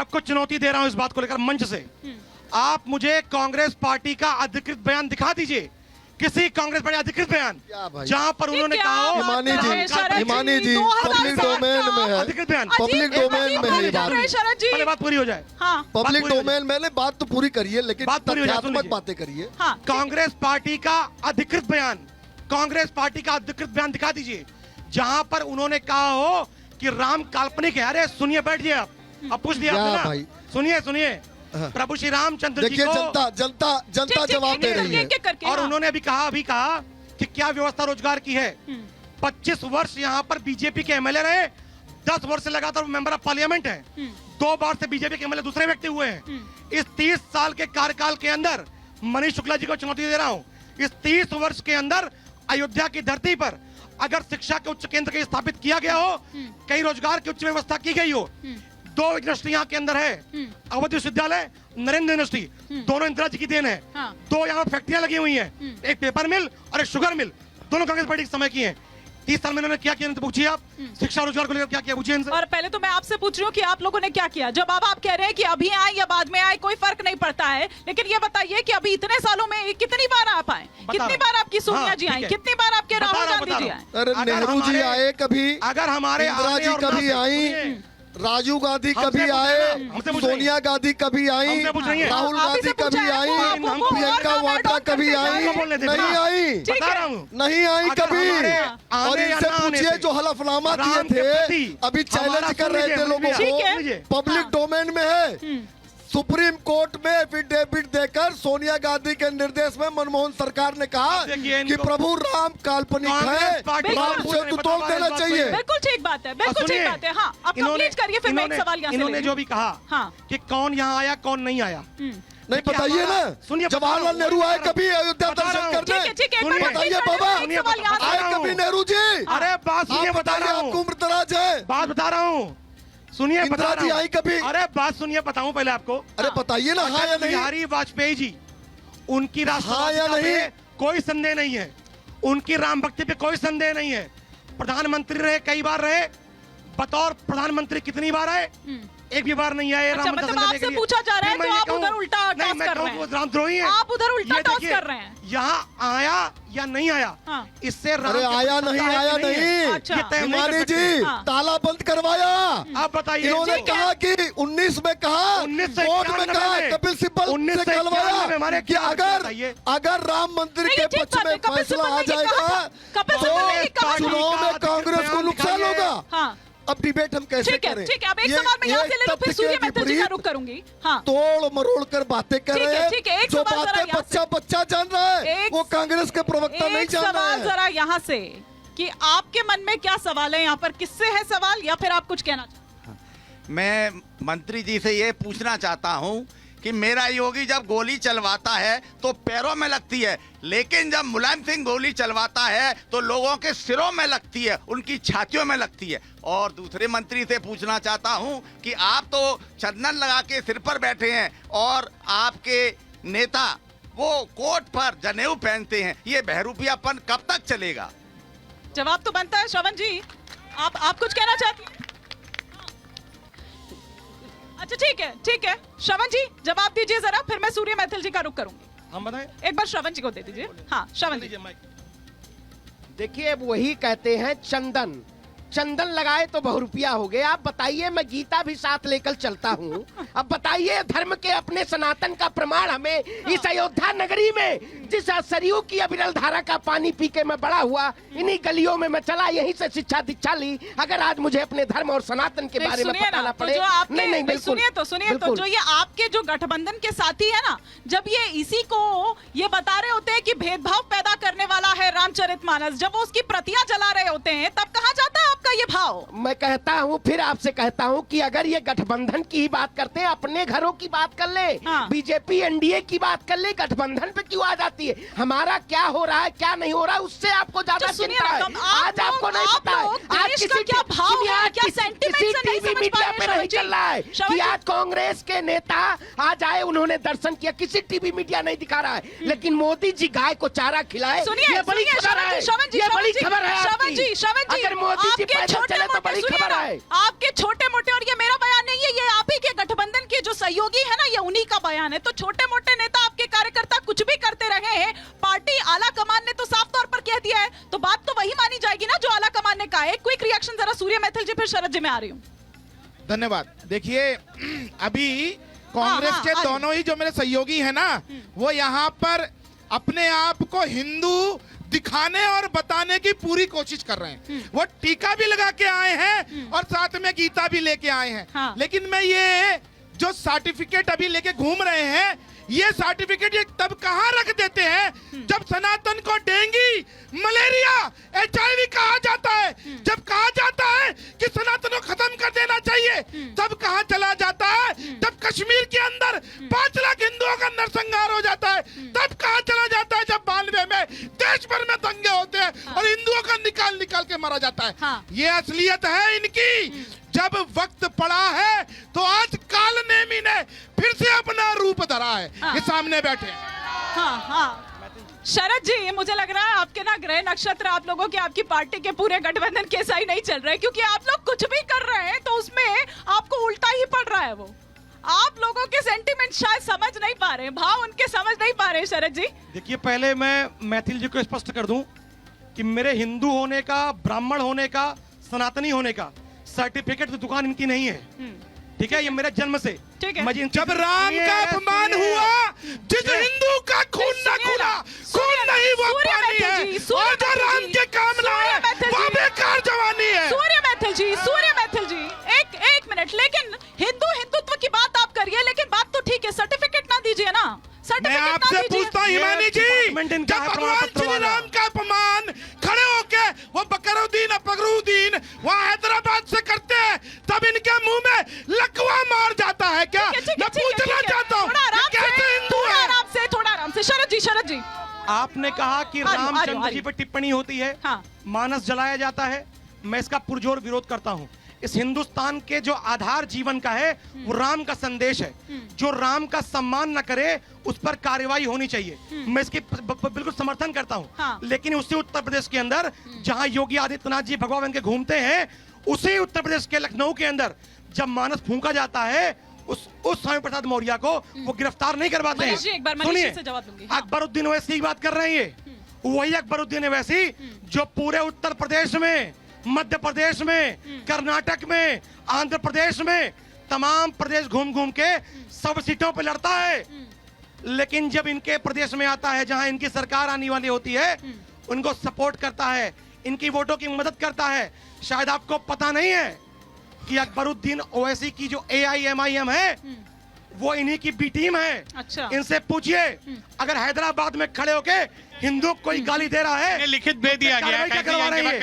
आपको चुनौती दे रहा हूं इस बात को लेकर मंच से। आप मुझे कांग्रेस पार्टी का अधिकृत बयान दिखा दीजिए, किसी कांग्रेस पार्टी अधिकृत बयान जहां पर उन्होंने कहा हो। हिमानी जी पब्लिक डोमेन में है, अधिकृत बयान पब्लिक डोमेन में है ये बात। पहले बात पूरी हो जाए। पब्लिक डोमेन में बात तो पूरी करिए, लेकिन बात पूरी हो जाए, सुन तथ्यात्मक लीजिए। बातें करिए। कांग्रेस पार्टी का अधिकृत बयान, कांग्रेस पार्टी का अधिकृत बयान दिखा दीजिए जहां पर उन्होंने कहा हो कि राम काल्पनिक है। अरे सुनिए, बैठिए आप, अब पूछ लिया आपने भाई। ना, सुनिए सुनिए। प्रभु श्री रामचंद्र जी देखिए को जनता जवाब दे रही है। और उन्होंने अभी कहा कि क्या व्यवस्था रोजगार की है। 25 वर्ष यहाँ पर बीजेपी के एमएलए रहे, 10 वर्ष से लगातार मेंबर ऑफ पार्लियामेंट है, 2 बार से बीजेपी के एमएलए दूसरे व्यक्ति हुए हैं। इस 30 साल के कार्यकाल के अंदर मनीष शुक्ला जी को चुनौती दे रहा हूँ, इस 30 वर्ष के अंदर अयोध्या की धरती पर अगर शिक्षा के उच्च केंद्र के स्थापित किया गया हो, कई रोजगार की उच्च व्यवस्था की गई हो, 2 यूनिवर्सिटी यहाँ के अंदर है, अवध विश्वविद्यालय, नरेंद्र यूनिवर्सिटी, दोनों इंदिरा जी की देन है। 2 यहाँ फैक्ट्रियां लगी हुई हैं, एक पेपर मिल और एक शुगर मिल, दोनों कांग्रेस पार्टी के समय की हैं। 30 साल में इन्होंने क्या किया, पूछिए आप। शिक्षा रोजगार को लेकर क्या किया, पूछिए इनसे। और पहले तो मैं आपसे पूछ रही हूँ कि आप लोगों ने क्या किया। जब आप कह रहे हैं कि अभी आए या बाद में आए कोई फर्क नहीं पड़ता है, लेकिन ये बताइए कि अभी इतने सालों में कितनी बार आप आए, कितनी बार आपकी सोनिया जी आई, कितनी बार आपके राहुल गांधी जी आए। अरे नेहरू जी आए कभी, अगर हमारे इंदिरा जी कभी आई, राजीव गांधी कभी आए, सोनिया गांधी कभी आई, राहुल गांधी कभी आई, प्रियंका वाड्रा कभी आई, नहीं आई, नहीं आई कभी। और इनसे पूछिए जो हलफनामा दिए थे, अभी चैलेंज कर रहे थे लोगों को, पब्लिक डोमेन में है। सुप्रीम कोर्ट में एफिडेविट देकर सोनिया गांधी के निर्देश में मनमोहन सरकार ने कहा कि प्रभु राम काल्पनिक है, राम सेतु तोड़ देना चाहिए। बिल्कुल ठीक बात है, बिल्कुल ठीक बात है। हाँ, अब कंप्लीट करिए, फिर मैं एक सवाल यहाँ से इन्होंने जो भी कहा कि कौन यहाँ आया कौन नहीं आया, नहीं बताइए ना। सुनिए, जवाहरलाल नेहरू आए कभी अयोध्या दर्शन करने, बताइए बाबा आए कभी नेहरू जी? अरे बात सुनिए, बता रहा हूँ, आपको उम्र दराज है, बात बता रहा हूँ, सुनिए बता रहा हूँ। आई कभी? अरे बात सुनिए, बताऊं पहले आपको। अरे बताइए ना, हाँ या नहीं? बिहारी वाजपेयी जी, उनकी हाँ या नहीं? कोई संदेह नहीं है, उनकी राम भक्ति पे कोई संदेह नहीं है। प्रधानमंत्री रहे, कई बार रहे, बतौर प्रधानमंत्री कितनी बार आए, एक भी बार नहीं आए। अच्छा, मतलब आपसे पूछा जा रहा है तो आप उधर उल्टा टॉस कर रहे हैं, रामद्रोही हैं, आप उधर उल्टा टॉस कर रहे हैं। यहाँ आया या नहीं आया, इससे अरे आया नहीं, आया नहीं, हिमानी जी ताला बंद करवाया। आप बताइए, इन्होंने कहा कि 19 में कहा, वोट में कहा, कपिल सिब्बल से कहलवाया कि अगर राम मंदिर के पक्ष में फैसला आ जाएगा तो चुनाव में कांग्रेस को नुकसान होगा। अब डिबेट हम कैसे करें? ठीक है, अब एक सवाल मैं यहाँ से ले लूं, फिर सूर्य मैथिल जी का रुख करूंगी। हाँ, तोड़ मरोड़ कर बातें कर रहे हैं, जो बातें बच्चा जान रहा है वो कांग्रेस के प्रवक्ता नहीं जान रहा है। जरा यहाँ से कि आपके मन में क्या सवाल है, यहाँ पर किससे है सवाल, या फिर आप कुछ कहना चाहते हैं? मैं मंत्री जी से ये पूछना चाहता हूँ कि मेरा योगी जब गोली चलवाता है तो पैरों में लगती है, लेकिन जब मुलायम सिंह गोली चलवाता है तो लोगों के सिरों में लगती है, उनकी छातियों में लगती है। और दूसरे मंत्री से पूछना चाहता हूं कि आप तो चंदन लगा के सिर पर बैठे हैं और आपके नेता वो कोट पर जनेऊ पहनते हैं, ये बहरूपियापन कब तक चलेगा? जवाब तो बनता है। श्रवण जी, आप कुछ कहना चाहती हैं? अच्छा ठीक है, श्रवण जी जवाब दीजिए जरा, फिर मैं सूर्य मैथिल जी का रुख करूंगी। हम बताएं, एक बार श्रवण जी को दे दीजिए। हाँ श्रवण जी। देखिए, अब वही कहते हैं चंदन लगाए तो बहुरुपिया हो गए। आप बताइए, मैं गीता भी साथ लेकर चलता हूँ। अब बताइए, धर्म के अपने सनातन का प्रमाण हमें इस अयोध्या नगरी में, जिस सरयू की अविरल धारा का पानी पी के मैं बड़ा हुआ, इन्हीं गलियों में मैं चला, यहीं से शिक्षा दीक्षा ली। अगर आज मुझे अपने धर्म और सनातन के बारे में बताना पड़े, नहीं बिल्कुल सुनिए तो जो ये आपके जो गठबंधन के साथी है ना, जब ये इसी को ये बता रहे होते हैं कि भेदभाव पैदा करने वाला है रामचरितमानस, जब वो उसकी प्रतियां जला रहे होते हैं, तब कहा जाता है आपका ये भाव। मैं कहता हूँ, फिर आपसे कहता हूँ कि अगर ये गठबंधन की ही बात करते हैं, अपने घरों की बात कर ले, बीजेपी एनडीए की बात कर ले, गठबंधन पे क्यों आ जाती है? हमारा क्या हो रहा है क्या नहीं हो रहा है उससे आपको ज्यादा चिंता है। आज आपको नहीं पता है, आज किसी क्या भाव है, क्या सेंटिमेंट से टीवी मीडिया पे नहीं चल रहा है कि आज कांग्रेस के नेता आज आए, उन्होंने दर्शन किया, किसी टीवी मीडिया नहीं दिखा रहा है, लेकिन मोदी जी गाय को चारा खिलाए, ये बड़ी खबर है, ये बड़ी खबर है। अगर मोदी जी पैदल चले तो बड़ी खबर है। आपके छोटे मोटे, और ये मेरा बयान नहीं है, ये आप ही के गठबंधन सहयोगी है ना, ये उन्हीं का बयान है। तो छोटे मोटे नेता, आपके कार्यकर्ता कुछ भी करते रहे हैं, पार्टी आला कमान ने तो साफ तौर पर कह दिया है, तो बात तो वही मानी जाएगी ना जो आला कमान ने कहा है। क्विक रिएक्शन जरा सूर्य मैथिल जी, फिर शरद जी में आ रही हूँ। धन्यवाद। देखिए अभी कांग्रेस के दोनों ही जो मेरे सहयोगी हैं ना, वो यहाँ पर अपने आप को हिंदू दिखाने और बताने की पूरी कोशिश कर रहे हैं। वो टीका भी लगा के आए हैं और साथ में गीता भी लेके आए हैं। हाँ। लेकिन मैं ये जो सर्टिफिकेट अभी लेके घूम रहे हैं, ये सर्टिफिकेट ये तब कहाँ रख देते हैं जब सनातन को डेंगू, मलेरिया, HIV कहा जाता है। जब कहा जाता है कि सनातन को खत्म कर देना चाहिए, तब कहाँ चला जाता है जब कश्मीर के अंदर 5 लाख हिंदुओं का नरसंहार हो जाता है। तब कहाँ चला जाता है जब 92 में देश भर में दंगे होते हैं और हिंदुओं का निकाल निकाल के मारा जाता है। हाँ। ये असलियत है इनकी। जब वक्त पड़ा है तो आज काल नेमी ने फिर से अपना रूप धरा है। ये सामने बैठे हैं। हाँ हाँ शरद जी, मुझे लग रहा है आपके ना ग्रह नक्षत्र आप लोगों के, आपकी पार्टी के पूरे गठबंधन के सही नहीं चल रहे, क्योंकि आप लोग कुछ भी कर रहे हैं तो उसमें आपको उल्टा ही पड़ रहा है। वो आप लोगों के सेंटिमेंट शायद समझ नहीं पा रहे, भाव उनके समझ नहीं पा रहे। शरद जी देखिए, पहले मैं मैथिल जी को स्पष्ट कर दूं कि मेरे हिंदू होने का, ब्राह्मण होने का, सनातनी होने का सर्टिफिकेट तो दुकान इनकी नहीं है। ठीक है, ये मेरे जन्म से। ठीक है। जब राम का अपमान हुआ, जिस हिंदू का खून न खुला, खून नहीं वो पानी है, और जो राम के काम ना है वो बेकार जवानी है। सूर्य मैथिल जी, एक मिनट। लेकिन हिंदुत्व की बात आप करिए, लेकिन बात तो ठीक है, सर्टिफिकेट ना दीजिए ना। मैं आपसे पूछता हूँ हिमानी जी, जब भगवान श्री राम का अपमान खड़े होके वो बकरुद्दीन वहाँ हैदराबाद से करते हैं, तब इनके मुंह में लकवा मार जाता है क्या? मैं पूछना चाहता हूँ कैसे हिंदू है? थोड़ा आराम से शरद जी। आपने कहा कि रामचंद्र जी पर टिप्पणी होती है, हाँ। मानस जलाया जाता है। मैं इसका पुरजोर विरोध करता हूं। इस हिंदुस्तान के जो आधार जीवन का है वो राम का संदेश है। जो राम का सम्मान न करे उस पर कार्रवाई होनी चाहिए। मैं इसकी बिल्कुल समर्थन करता हूं। हाँ। लेकिन उसी उत्तर प्रदेश के अंदर जहां योगी आदित्यनाथ जी भगवा बन के घूमते हैं, उसी उत्तर प्रदेश के लखनऊ के अंदर जब मानस फूंका जाता है, उस स्वामी प्रसाद मौर्य को वो गिरफ्तार नहीं करवाते हैं। सुनिए, अकबरुद्दीन ओवैसी की बात कर रहे हैं। ये वही अकबरुद्दीन ओवैसी जो पूरे उत्तर प्रदेश में, मध्य प्रदेश में, कर्नाटक में, आंध्र प्रदेश में, तमाम प्रदेश घूम घूम के सब सीटों पे लड़ता है। लेकिन जब इनके प्रदेश में आता है जहां इनकी सरकार आने वाली होती है, उनको सपोर्ट करता है, इनकी वोटों की मदद करता है। शायद आपको पता नहीं है कि अकबरुद्दीन ओवैसी की जो AIMIM है वो इन्हीं की बी टीम है। अच्छा। इनसे पूछिए, अगर हैदराबाद में खड़े होके हिंदू कोई गाली दे रहा है, लिखित भेज दिया गया है, क्या करवा रही है?